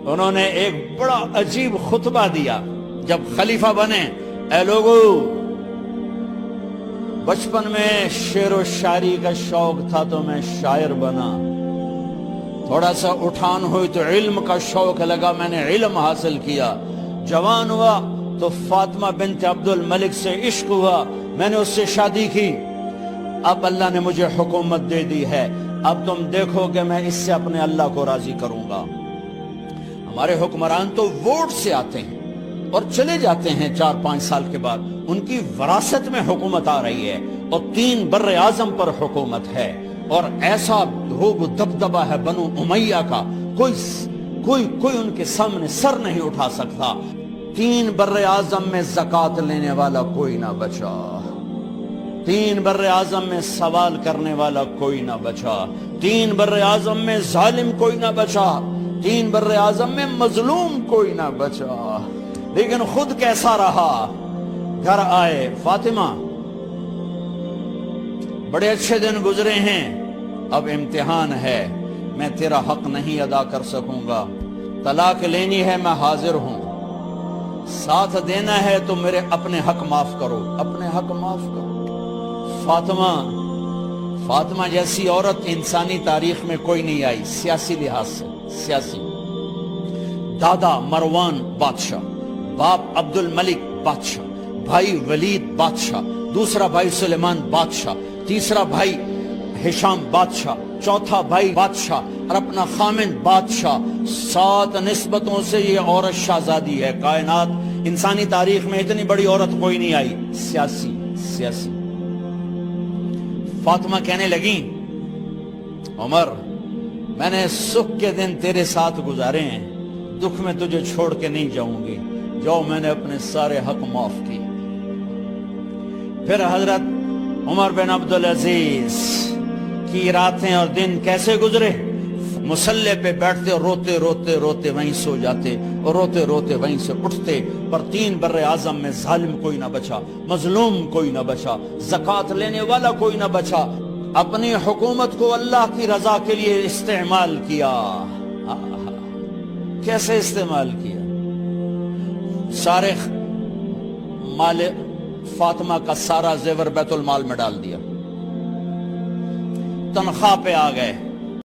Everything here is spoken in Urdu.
انہوں نے ایک بڑا عجیب خطبہ دیا جب خلیفہ بنے. اے لوگو، بچپن میں شعر و شاعری کا شوق تھا تو میں شاعر بنا. تھوڑا سا اٹھان ہوئی تو علم کا شوق لگا، میں نے علم حاصل کیا. جوان ہوا تو فاطمہ بنت عبد الملک سے عشق ہوا، میں نے اس سے شادی کی. اب اللہ نے مجھے حکومت دے دی ہے، اب تم دیکھو کہ میں اس سے اپنے اللہ کو راضی کروں گا. ہمارے حکمران تو ووٹ سے آتے ہیں اور چلے جاتے ہیں 4-5 سال کے بعد. ان کی وراثت میں حکومت آ رہی ہے اور 3 بر اعظم پر حکومت ہے، اور ایسا روب دبدبہ ہے بنو امیہ کا، کوئی ان کے سامنے سر نہیں اٹھا سکتا. 3 بر اعظم میں زکوٰۃ لینے والا کوئی نہ بچا، 3 بر اعظم میں سوال کرنے والا کوئی نہ بچا، 3 بر اعظم میں ظالم کوئی نہ بچا، 3 بر اعظم میں مظلوم کوئی نہ بچا. لیکن خود کیسا رہا؟ گھر آئے، فاطمہ بڑے اچھے دن گزرے ہیں، اب امتحان ہے، میں تیرا حق نہیں ادا کر سکوں گا. طلاق لینی ہے، میں حاضر ہوں. ساتھ دینا ہے تو میرے اپنے حق معاف کرو، اپنے حق معاف کرو. فاطمہ جیسی عورت انسانی تاریخ میں کوئی نہیں آئی سیاسی لحاظ سے. سیاسی دادا مروان بادشاہ، باپ عبد الملک بادشاہ، بھائی ولید بادشاہ، دوسرا بھائی سلیمان بادشاہ، تیسرا بھائی ہشام بادشاہ، چوتھا بھائی بادشاہ اور اپنا خامن بادشاہ. 7 نسبتوں سے یہ عورت شہزادی ہے. کائنات انسانی تاریخ میں اتنی بڑی عورت کوئی نہیں آئی. سیاسی. فاطمہ کہنے لگیں، عمر میں نے سکھ کے دن تیرے ساتھ گزارے ہیں، دکھ میں تجھے چھوڑ کے نہیں جاؤں گی. جاؤ، میں نے اپنے سارے حق معاف کیے. پھر حضرت عمر بن عبدالعزیز کی راتیں اور دن کیسے گزرے؟ مسلح پہ بیٹھتے اور روتے وہیں سو جاتے اور روتے وہیں سے اٹھتے. پر 3 بر اعظم میں ظالم کوئی نہ بچا، مظلوم کوئی نہ بچا، زکوٰۃ لینے والا کوئی نہ بچا. اپنی حکومت کو اللہ کی رضا کے لیے استعمال کیا. کیسے استعمال کیا؟ سارے مال فاطمہ کا سارا زیور بیت المال میں ڈال دیا. تنخواہ پہ آ گئے.